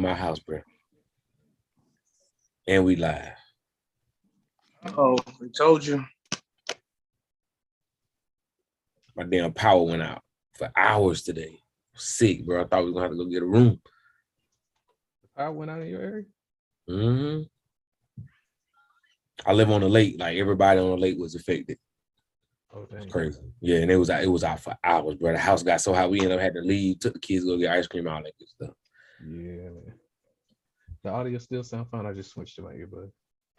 my house, bro. And we live. Oh, we told you. My damn power went out for hours today. Sick, bro. I thought we were gonna have to go get a room. The power went out in your area? Mm-hmm. I live on the lake. Like everybody on the lake was affected. Oh, dang. It's crazy. Yeah, and it was out for hours, bro. The house got so hot we ended up having to leave, took the kids to go get ice cream, all that good stuff. Yeah, man. The audio still sound fine. I just switched to my earbud.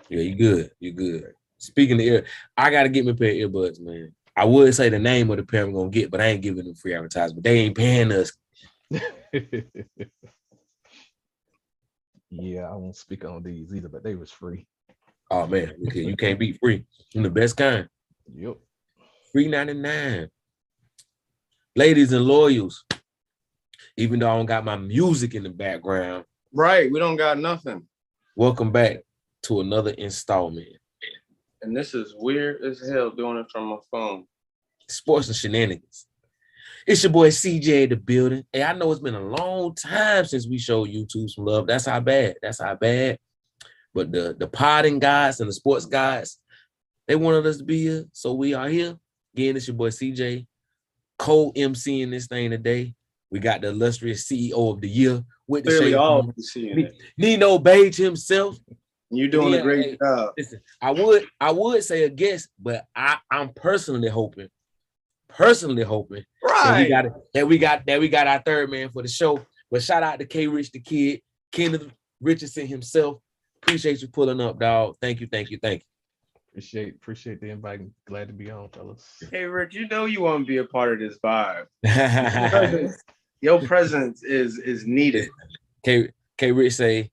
Yeah, you good. You good. Speaking of ear, I gotta get me a pair of earbuds, man. I would say the name of the pair I'm gonna get, but I ain't giving them free advertisement. They ain't paying us. Yeah, I won't speak on these either, but they was free. Oh man, you can't beat free. I'm the best kind. Yep. Free 99. Ladies and loyals, even though I don't got my music in the background. Right, we don't got nothing. Welcome back to another installment. And this is weird as hell doing it from my phone. Sports and Shenanigans. It's your boy CJ in the building. Hey, I know it's been a long time since we showed YouTube some love. That's how bad. But the podding guys and the sports guys, they wanted us to be here, so we are here. Again, it's your boy CJ, co-MCing this thing today. We got the illustrious CEO of the year with the Clearly, all shade. of you seeing it. Nino Beige himself. You're doing a great job. Listen, I would say a guest, but I'm personally hoping, right, that we got our third man for the show. But shout out to K Rich the Kid, Kenneth Richardson himself. Appreciate you pulling up, dog. Thank you. Appreciate the invite. Glad to be on, fellas. Hey Rick, you know you want to be a part of this vibe. Your presence is needed. K Rich say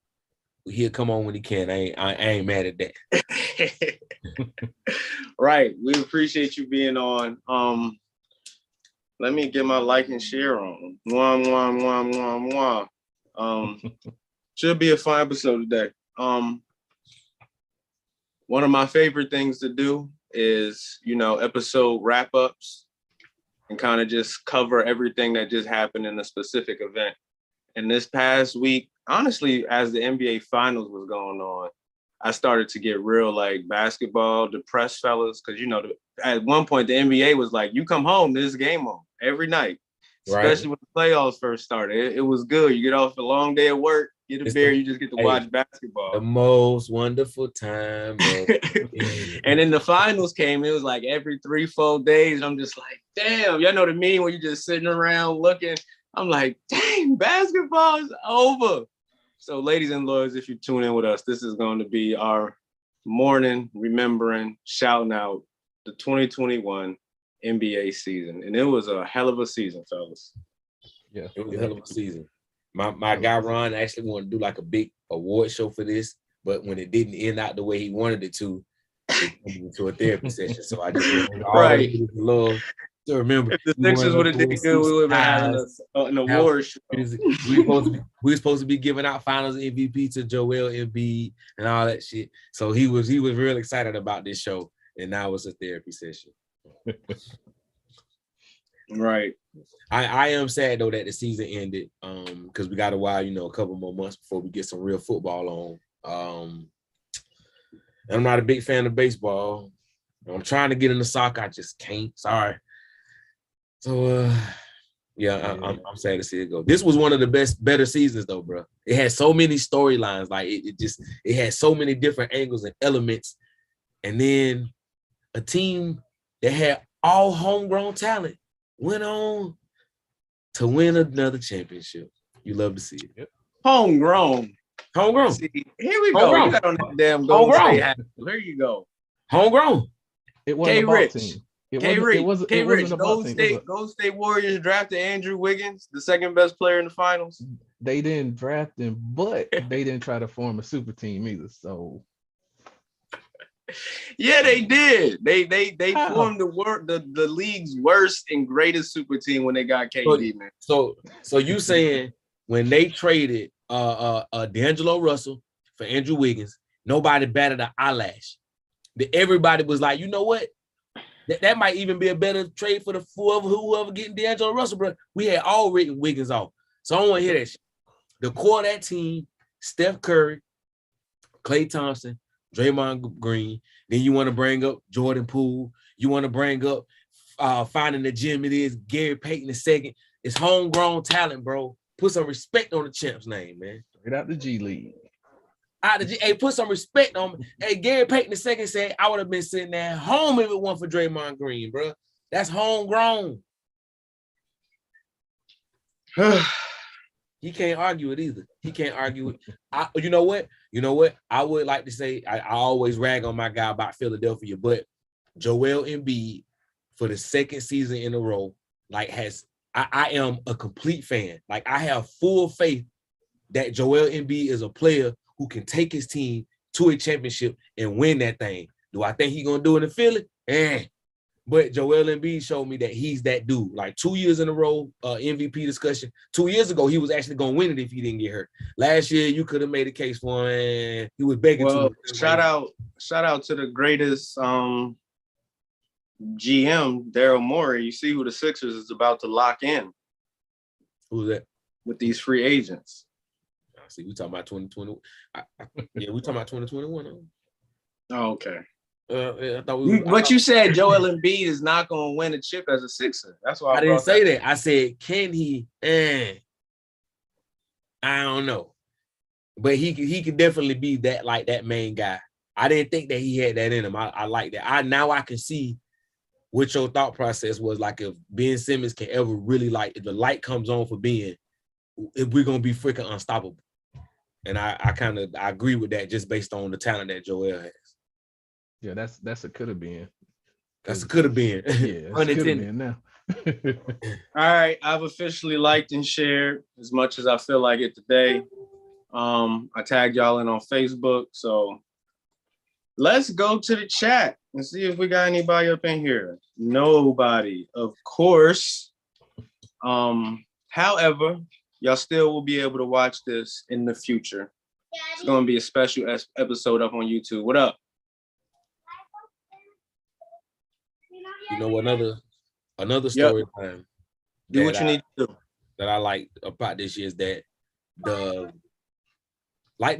he'll come on when he can. I ain't mad at that. Right. We appreciate you being on. Let me get my like and share on. Should be a fun episode today. One of my favorite things to do is, episode wrap-ups and kind of just cover everything that just happened in a specific event. And this past week, honestly, as the NBA Finals was going on, I started to get real like basketball depressed, fellas, because at one point the NBA was like, "You come home, there's a game on every night," especially when the playoffs first started. It was good. You get off a long day at work, get a beer, you just get to watch basketball. The most wonderful time. And then the finals came. It was like every 3-4 days. I'm just like, damn, y'all know what I mean? When you're just sitting around looking. I'm like, dang, basketball is over. So ladies and lords, if you tune in with us, this is going to be our morning remembering, shouting out the 2021 NBA season. And it was a hell of a season, fellas. Yeah, it was a hell of a season. My guy Ron actually wanted to do like a big award show for this, but when it didn't end out the way he wanted it to, it turned into a therapy session. So I just right. Love to remember. If the Sixers would have did good, we would have been having an award show. We were supposed to be giving out Finals MVP to Joel Embiid and all that shit. So he was real excited about this show, and now it's a therapy session. Right. I am sad though that the season ended, because we got a while, a couple more months before we get some real football on. And I'm not a big fan of baseball. I'm trying to get into soccer, I just can't. Sorry. So I'm sad to see it go. This was one of the better seasons though, bro. It had so many storylines, like it had so many different angles and elements, and then a team that had all homegrown talent went on to win another championship. You love to see it. Yep. Homegrown. See, here we go. You got on that damn Golden State hat. There you go. Homegrown. It wasn't a ball team. K-Rich, Golden State Warriors drafted Andrew Wiggins, the second best player in the finals. They didn't draft him, but they didn't try to form a super team either. So yeah, they did. They formed the league's worst and greatest super team when they got KD, man. So you saying when they traded D'Angelo Russell for Andrew Wiggins, nobody batted an eyelash. Everybody was like, you know what? That might even be a better trade for whoever getting D'Angelo Russell, bro. We had all written Wiggins off. So I don't want to hear that shit. The core of that team, Steph Curry, Klay Thompson, Draymond Green. Then you want to bring up Jordan Poole. You want to bring up finding the gym it is, Gary Payton II. It's homegrown talent, bro. Put some respect on the champ's name, man. Straight out the G League. Hey, put some respect on me. Hey, Gary Payton II said I would have been sitting there home if it weren't for Draymond Green, bro. That's homegrown. He can't argue it either. He can't argue it. You know what? I would like to say I always rag on my guy about Philadelphia, but Joel Embiid for the second season in a row, like I am a complete fan. Like I have full faith that Joel Embiid is a player who can take his team to a championship and win that thing. Do I think he's gonna do it in Philly? But Joel Embiid showed me that he's that dude. Like 2 years in a row, MVP discussion. 2 years ago, he was actually gonna win it if he didn't get hurt. Last year, you could have made a case for him. He was begging to. Shout out to the greatest GM, Daryl Morey. You see who the Sixers is about to lock in. Who's that? With these free agents. I see. We talking about 2020. Yeah, we talking about 2021. Oh, okay. I thought you said Joel Embiid is not going to win a chip as a Sixer. That's why I didn't say that. I said, can he? I don't know, but he could definitely be that main guy. I didn't think that he had that in him. I like that. I can see what your thought process was. Like if Ben Simmons can ever really if the light comes on for Ben, if we're gonna be freaking unstoppable. And I agree with that just based on the talent that Joel has. Yeah, that's a could have been. That's a could have been. Yeah, could have been now. All right, I've officially liked and shared as much as I feel like it today. I tagged y'all in on Facebook, so let's go to the chat and see if we got anybody up in here. Nobody, of course. However, y'all still will be able to watch this in the future. It's going to be a special episode up on YouTube. What up? You know, another story time. Do what you need to do. That I like about this year is that the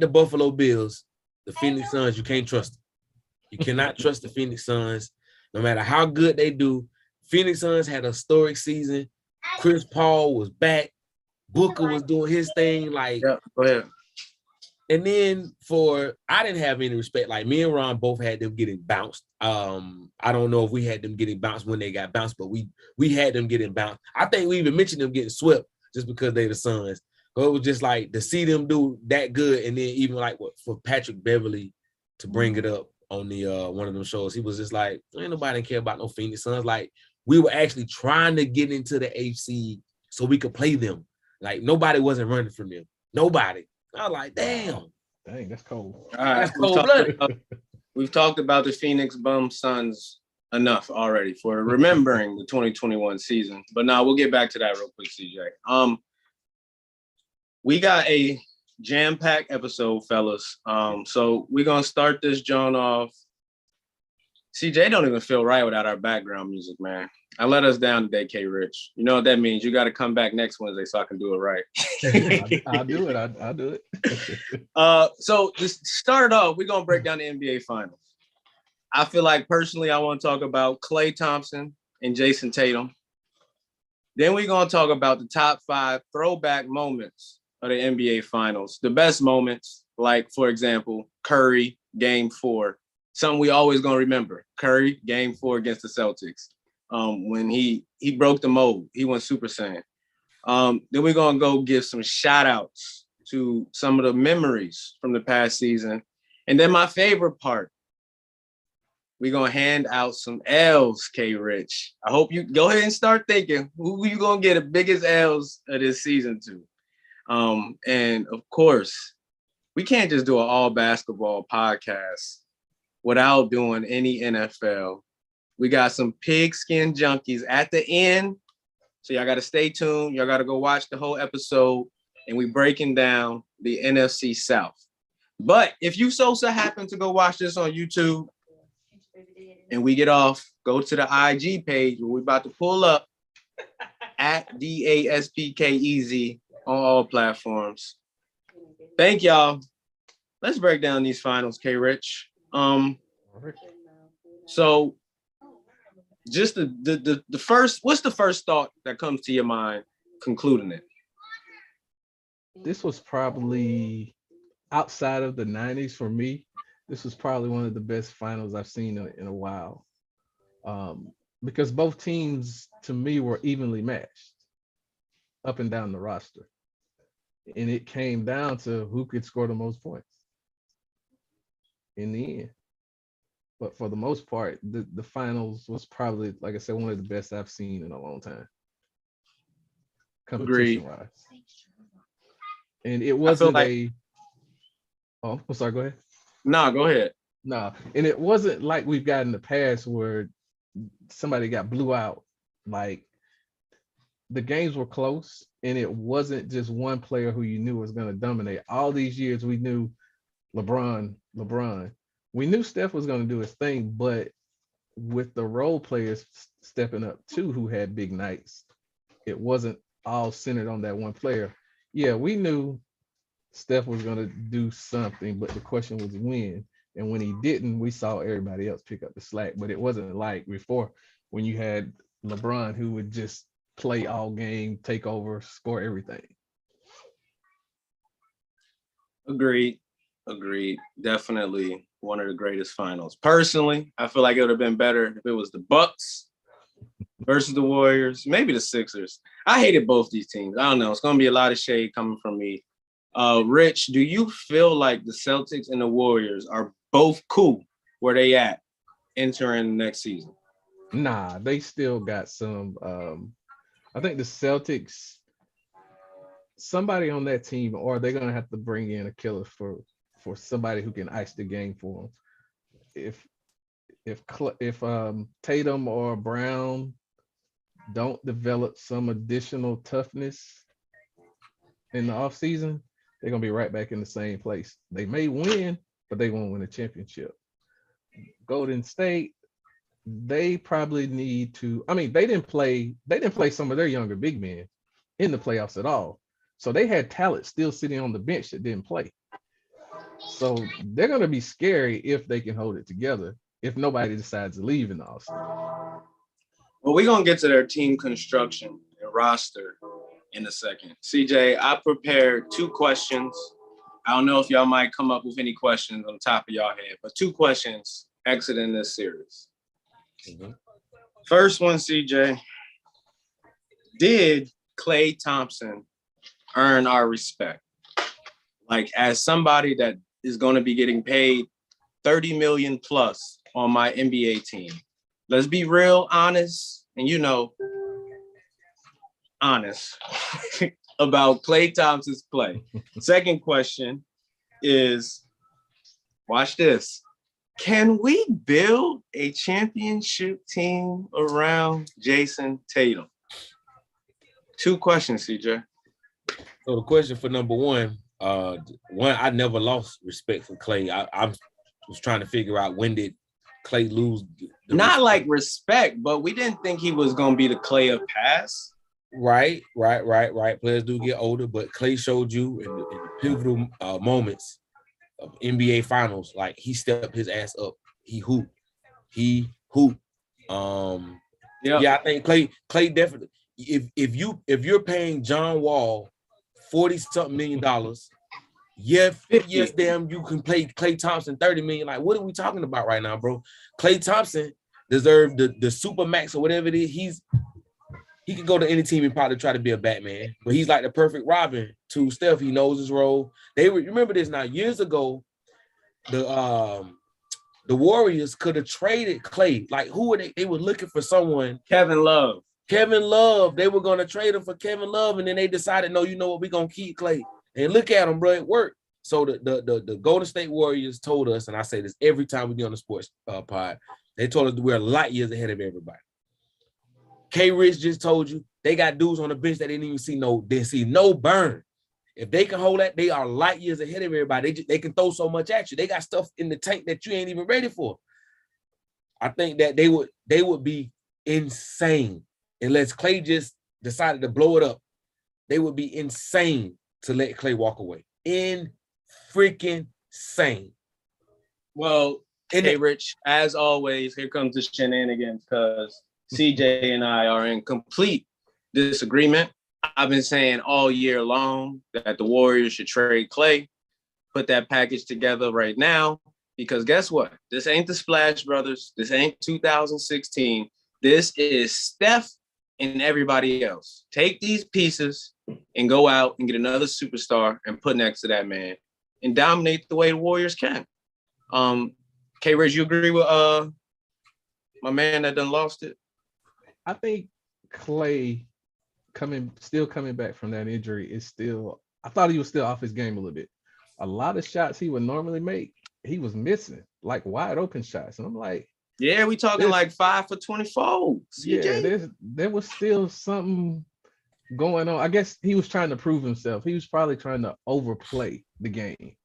Buffalo Bills, the Phoenix Suns, you can't trust them. You cannot trust the Phoenix Suns, no matter how good they do. Phoenix Suns had a historic season. Chris Paul was back. Booker was doing his thing. Yeah, go ahead. And then I didn't have any respect. Like me and Ron both had them getting bounced. I don't know if we had them getting bounced when they got bounced, but we had them getting bounced. I think we even mentioned them getting swept just because they're the Suns. But it was just like to see them do that good, and then even for Patrick Beverly to bring it up on the one of them shows, he was just like, ain't nobody care about no Phoenix Suns. Like we were actually trying to get into the AFC so we could play them. Like nobody wasn't running from them. Nobody. I was like, damn. Dang, that's cold. All right, that's cold-blooded. We've talked about the Phoenix Bum Suns enough already for remembering the 2021 season. But now we'll get back to that real quick, CJ. We got a jam-packed episode, fellas. So we're gonna start this John off. CJ don't even feel right without our background music, man. I let us down today, K Rich. You know what that means? You got to come back next Wednesday so I can do it right. I'll do it. I'll do it. So to start off, we're gonna break down the NBA Finals. I feel like personally, I want to talk about Klay Thompson and Jason Tatum. Then we're gonna talk about the top 5 throwback moments of the NBA Finals. The best moments, like for example, Curry Game 4. Something we always gonna remember. Curry Game 4 against the Celtics. When he broke the mold, he went Super Saiyan. Then we're gonna go give some shout outs to some of the memories from the past season. And then my favorite part, we're gonna hand out some L's, K Rich. I hope you go ahead and start thinking who you gonna get the biggest L's of this season to. And of course, we can't just do an all basketball podcast without doing any NFL. We got some pigskin junkies at the end. So y'all got to stay tuned. Y'all got to go watch the whole episode. And we breaking down the NFC South. But if you so happen to go watch this on YouTube and we get off, go to the IG page where we're about to pull up at DASPKEZ on all platforms. Thank y'all. Let's break down these finals, K Rich. So just the first, what's the first thought that comes to your mind concluding it? This was probably outside of the 90s for me. This was probably one of the best finals I've seen in a while. Because both teams to me were evenly matched up and down the roster. And it came down to who could score the most points in the end. But for the most part, the finals was probably, like I said, one of the best I've seen in a long time, competition wise. And it wasn't oh, I'm sorry, go ahead. Nah, go ahead. No, and it wasn't like we've got in the past where somebody got blew out. Like the games were close, and it wasn't just one player who you knew was going to dominate. All these years, we knew LeBron. We knew Steph was going to do his thing, but with the role players stepping up too, who had big nights, it wasn't all centered on that one player. Yeah, we knew Steph was going to do something, but the question was when. And when he didn't, we saw everybody else pick up the slack. But it wasn't like before when you had LeBron who would just play all game, take over, score everything. Agreed. Definitely one of the greatest finals. Personally, I feel like it would have been better if it was the Bucks versus the Warriors, maybe the Sixers. I hated both these teams. I don't know. It's going to be a lot of shade coming from me. Rich, do you feel like the Celtics and the Warriors are both cool where they at entering the next season? Nah, they still got some. I think the Celtics, somebody on that team, or they're gonna have to bring in a killer for somebody who can ice the game for them. If Tatum or Brown don't develop some additional toughness in the offseason, they're gonna be right back in the same place. They may win, but they won't win a championship. Golden State, they probably need to. I mean, they didn't play some of their younger big men in the playoffs at all. So they had talent still sitting on the bench that didn't play. So they're gonna be scary if they can hold it together, if nobody decides to leave in the offseason. Well, we're gonna get to their team construction and roster in a second. CJ, I prepared 2 questions. I don't know if y'all might come up with any questions on the top of y'all head, but 2 questions exiting this series. Mm-hmm. First one, CJ. Did Klay Thompson earn our respect? Like, as somebody that is going to be getting paid $30 million plus on my NBA team. Let's be real honest and, honest about Klay Thompson's play. Second question is, watch this. Can we build a championship team around Jason Tatum? 2 questions, CJ. So the question for number one, I never lost respect for Klay. I was trying to figure out, when did Klay lose? Not respect? Like respect, but we didn't think he was going to be the Klay of past. Right. Players do get older, but Klay showed you in the pivotal moments of NBA Finals, like he stepped his ass up. He hooped. Yeah, I think Klay definitely. If you're paying John Wall $40-something million, yes, damn, you can pay Klay Thompson $30 million. Like, what are we talking about right now, bro? Klay Thompson deserved the super max or whatever it is. He could go to any team and probably try to be a Batman, but he's like the perfect Robin to Steph. He knows his role. Remember this now. Years ago, the Warriors could have traded Klay. Like, who were they? They were looking for someone. Kevin Love. They were going to trade him for Kevin Love, and then they decided, no, you know what? We're going to keep Klay. And look at him, bro. It worked. So the Golden State Warriors told us, and I say this every time we get on the sports pod, they told us we're light years ahead of everybody. K. Rich just told you they got dudes on the bench that didn't see no burn. If they can hold that, they are light years ahead of everybody. They can throw so much at you. They got stuff in the tank that you ain't even ready for. I think that they would be insane unless Klay just decided to blow it up. They would be insane to let Klay walk away. Insane. freaking same. Well, hey, Rich, as always, here comes the shenanigans because CJ and I are in complete disagreement. I've been saying all year long that the Warriors should trade Klay, put that package together right now, because guess what? This ain't the Splash Brothers. This ain't 2016. This is Steph and everybody else. Take these pieces and go out and get another superstar and put next to that man and dominate the way the Warriors can. K-Rich, you agree with my man that done lost it? I think Klay still coming back from that injury is still, I thought he was still off his game a little bit. A lot of shots he would normally make, he was missing, like wide open shots. And I'm like, yeah, we talking like 5 for 24. CJ. Yeah, there was still something going on. I guess he was trying to prove himself. He was probably trying to overplay the game.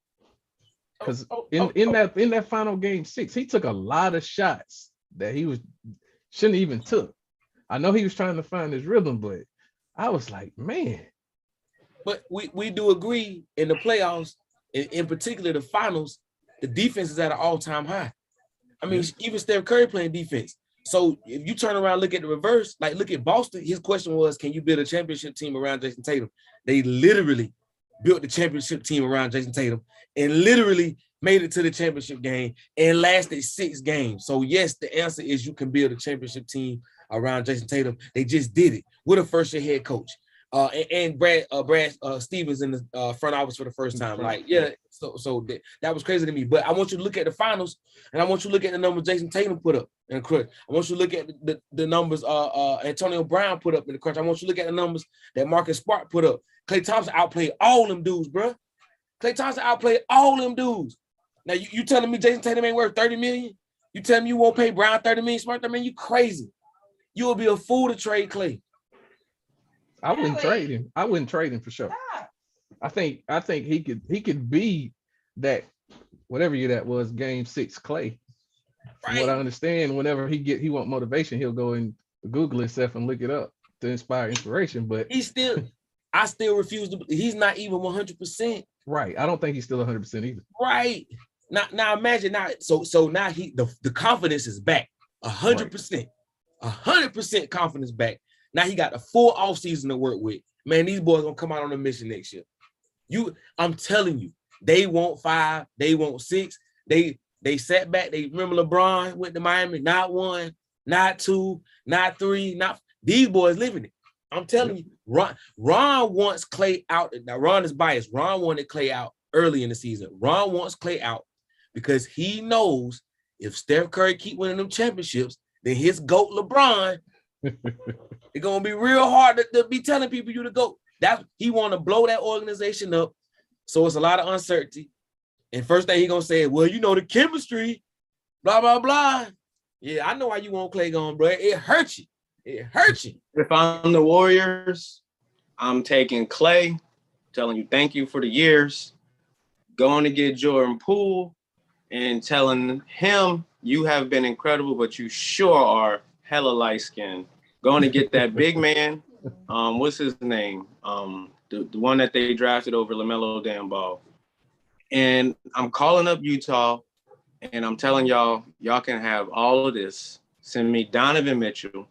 Because in that final game 6, he took a lot of shots that he shouldn't even took. I know he was trying to find his rhythm, but I was like, man. But we do agree in the playoffs, in particular the finals, the defense is at an all-time high. I mean, even Steph Curry playing defense. So if you turn around and look at the reverse, like look at Boston, his question was, can you build a championship team around Jason Tatum? They literally built the championship team around Jason Tatum and literally made it to the championship game and lasted 6 games. So yes, the answer is you can build a championship team around Jason Tatum. They just did it with a first-year head coach. And Brad Stevens in the front office for the first time. Like, yeah, so that was crazy to me. But I want you to look at the finals, and I want you to look at the numbers Jason Tatum put up in the crunch. I want you to look at the numbers Antonio Brown put up in the crunch. I want you to look at the numbers that Marcus Smart put up. Klay Thompson outplayed all them dudes, bro. Klay Thompson outplayed all them dudes. Now you telling me Jason Tatum ain't worth $30 million? You telling me you won't pay Brown $30 million, Smart $30 million? You crazy. You will be a fool to trade Klay. I wouldn't trade him. I wouldn't trade him for sure. I think he could be that, whatever year that was, game 6 Klay. From what I understand, whenever he want motivation, he'll go and Google himself and look it up to inspire inspiration. But I still refuse to. He's not even 100%. Right. I don't think he's still 100% either. Right. Now imagine now. So now the confidence is back 100%. 100% confidence back. Now he got a full offseason to work with. Man, these boys gonna come out on a mission next year. I'm telling you, they want 5, they want 6. They sat back. They remember LeBron went to Miami, not 1, not 2, not 3, not these boys living it. I'm telling you, Ron wants Klay out. Now Ron is biased. Ron wanted Klay out early in the season. Ron wants Klay out because he knows if Steph Curry keep winning them championships, then his GOAT LeBron. It's gonna be real hard to be telling people you to go. That he want to blow that organization up, so it's a lot of uncertainty. And first thing he gonna say, well, you know the chemistry, blah blah blah. Yeah, I know why you want Klay gone, bro. It hurts you. It hurts you. If I'm the Warriors, I'm taking Klay, telling you thank you for the years, going to get Jordan Poole, and telling him you have been incredible, but you sure are hella light skinned. Going to get that big man. What's his name? The one that they drafted over LaMelo damn Ball. And I'm calling up Utah, and I'm telling y'all can have all of this. Send me Donovan Mitchell,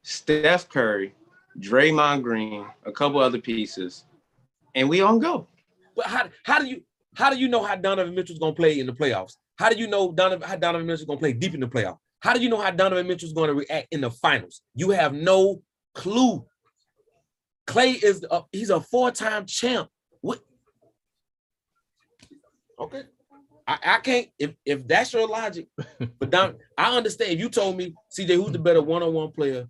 Steph Curry, Draymond Green, a couple other pieces, and we on go. But how do you know how Donovan Mitchell's gonna play in the playoffs? How do you know how Donovan Mitchell's gonna play deep in the playoffs? How do you know how Donovan Mitchell's gonna react in the finals? You have no clue. Klay he's a 4-time champ. What? Okay. I can't, if that's your logic, but I understand. If you told me, CJ, who's the better one-on-one player,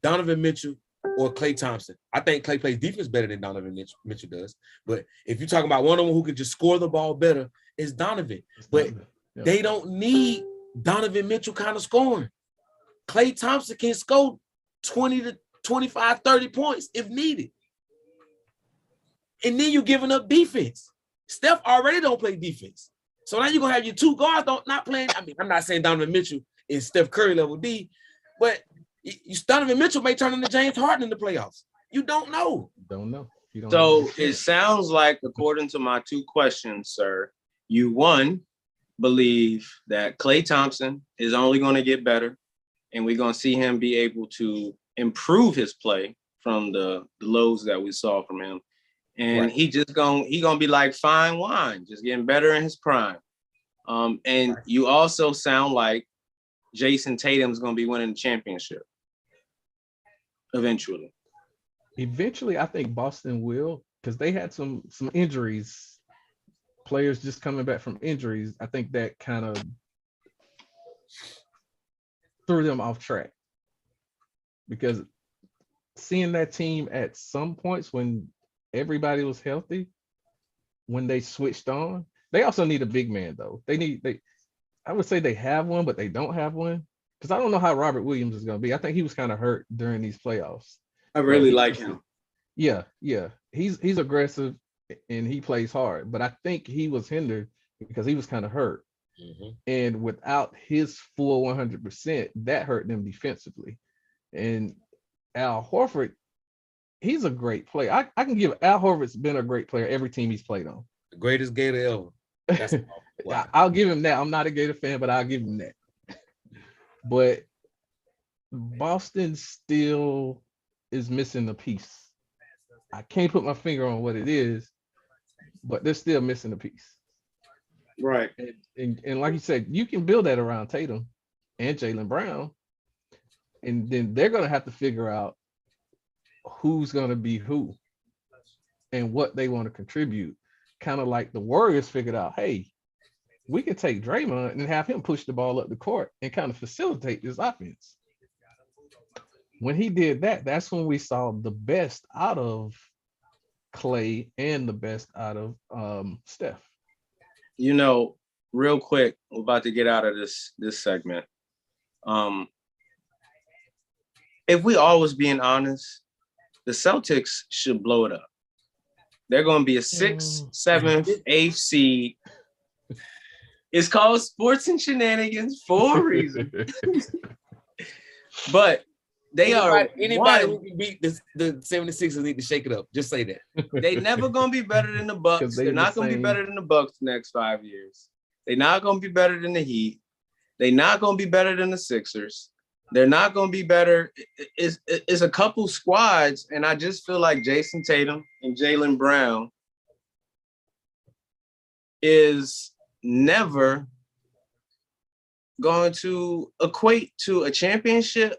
Donovan Mitchell or Klay Thompson? I think Klay plays defense better than Donovan Mitchell does. But if you're talking about one-on-one who can just score the ball better, it's Donovan. But they don't need Donovan Mitchell kind of scoring. Klay Thompson can score 20 to 25, 30 points if needed. And then you're giving up defense. Steph already don't play defense. So now you're going to have your 2 guards not playing. I mean, I'm not saying Donovan Mitchell is Steph Curry level D, but Donovan Mitchell may turn into James Harden in the playoffs. You don't know. Don't know. you don't So it sounds like, according to my two questions, sir, you one believe that Klay Thompson is only going to get better, and we're going to see him be able to improve his play from the lows that we saw from him. And Right. he gonna be like fine wine, just getting better in his prime. And you also sound like Jason Tatum's gonna be winning the championship eventually. Eventually, I think Boston will, because they had some injuries, players just coming back from injuries. I think that kind of threw them off track, because seeing that team at some points when everybody was healthy, when they switched on, they also need a big man though. I would say they have one, but they don't have one, because I don't know how Robert Williams is going to be. I think he was kind of hurt during these playoffs. I really like him. Yeah. He's aggressive and he plays hard, but I think he was hindered because he was kind of hurt. Mm-hmm. And without his full 100%, that hurt them defensively. And Al Horford, he's a great player. I can give Al Horford's been a great player every team he's played on. The greatest Gator ever. That's wow. I'll give him that. I'm not a Gator fan, but I'll give him that. But Boston still is missing a piece. I can't put my finger on what it is, but they're still missing a piece. Right. And like you said, you can build that around Tatum and Jaylen Brown. And then they're going to have to figure out who's going to be who and what they want to contribute. Kind of like the Warriors figured out, hey, we can take Draymond and have him push the ball up the court and kind of facilitate this offense. When he did that, that's when we saw the best out of Klay and the best out of Steph. You know, real quick, we're about to get out of this segment. If we always being honest, the Celtics should blow it up. They're going to be a 6th, 7th, 8th seed. It's called Sports and Shenanigans for a reason. But anybody who can beat the 76ers need to shake it up. Just say that. They never going to be better than the Bucks. They're not going to be better than the Bucks the next 5 years. They're not going to be better than the Heat. They're not going to be better than the Sixers. They're not going to be better. It's a couple squads, and I just feel like Jason Tatum and Jaylen Brown is never going to equate to a championship,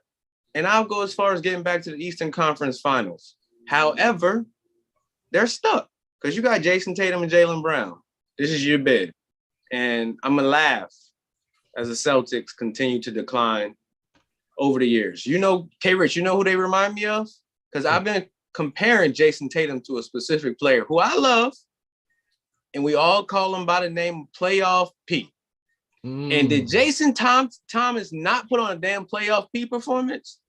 and I'll go as far as getting back to the Eastern Conference Finals. However, they're stuck because you got Jason Tatum and Jaylen Brown. This is your bid, and I'm going to laugh as the Celtics continue to decline over the years. You know, K-Rich, you know who they remind me of? Because I've been comparing Jason Tatum to a specific player who I love, and we all call him by the name of Playoff P. And did Jason Thomas not put on a damn Playoff P performance?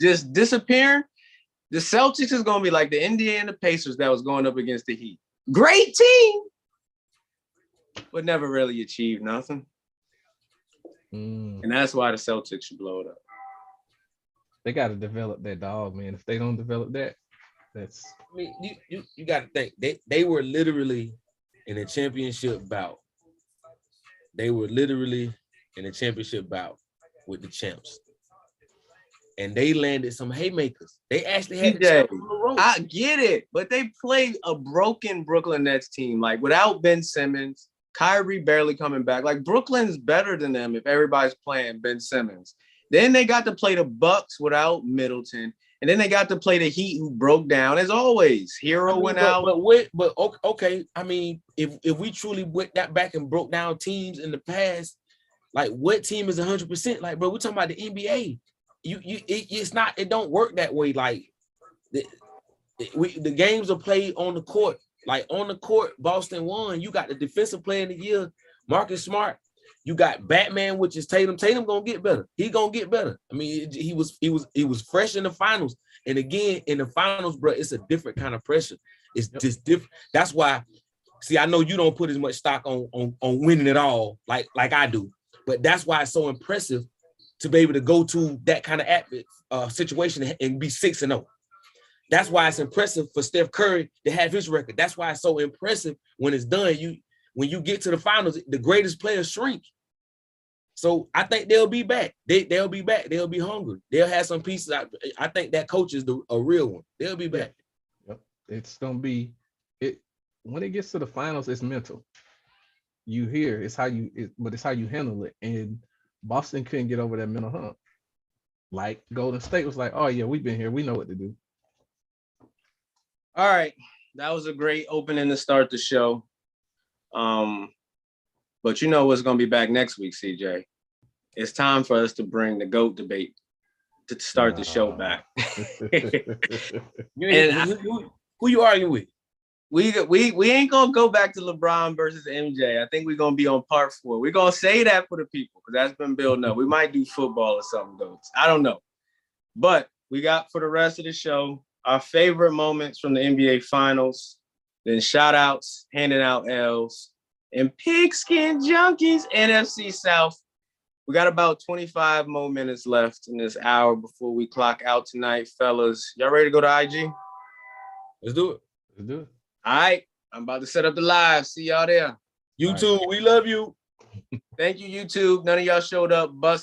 Just disappearing? The Celtics is going to be like the Indiana Pacers that was going up against the Heat. Great team, but never really achieved nothing. And that's why the Celtics should blow it up. They got to develop that dog, man. If they don't develop that, that's. I mean, you got to think they were literally in a championship bout. They were literally in a championship bout with the champs, and they landed some haymakers. They actually had the champ on the road. I get it, but they played a broken Brooklyn Nets team, like without Ben Simmons. Kyrie barely coming back. Like Brooklyn's better than them if everybody's playing Ben Simmons. Then they got to play the Bucks without Middleton, and then they got to play the Heat, who broke down as always. Hero went out. But okay. I mean, if we truly went that back and broke down teams in the past, like what team is 100%? Like, bro, we're talking about the NBA. It's not. It don't work that way. Like the games are played on the court. Like on the court, Boston won. You got the defensive player of the year, Marcus Smart. You got Batman, which is Tatum. Tatum gonna get better. He gonna get better. I mean, he was fresh in the finals, and again in the finals, bro, it's a different kind of pressure. It's just different. That's why. See, I know you don't put as much stock on winning it all like I do, but that's why it's so impressive to be able to go to that kind of situation and be 6-0. That's why it's impressive for Steph Curry to have his record. That's why it's so impressive when it's done. When you get to the finals, the greatest players shrink. So I think they'll be back. They'll be back. They'll be hungry. They'll have some pieces. I think that coach is a real one. They'll be back. Yep. It's gonna be it when it gets to the finals. It's mental. You hear it's how you handle it. And Boston couldn't get over that mental hump. Like Golden State was like, oh yeah, we've been here. We know what to do. All right, that was a great opening to start the show. But you know what's going to be back next week, CJ? It's time for us to bring the GOAT debate to start the show back. Who you arguing with? We ain't going to go back to LeBron versus MJ. I think we're going to be on part 4. We're going to say that for the people because that's been building up. We might do football or something, GOATs. I don't know. But we got for the rest of the show our favorite moments from the NBA Finals, then shout outs, handing out L's, and Pigskin Junkies, NFC South. We got about 25 more minutes left in this hour before we clock out tonight, fellas. Y'all ready to go to IG? Let's do it. Let's do it. All right. I'm about to set up the live. See y'all there. YouTube, we love you. Thank you, YouTube. None of y'all showed up. Bust.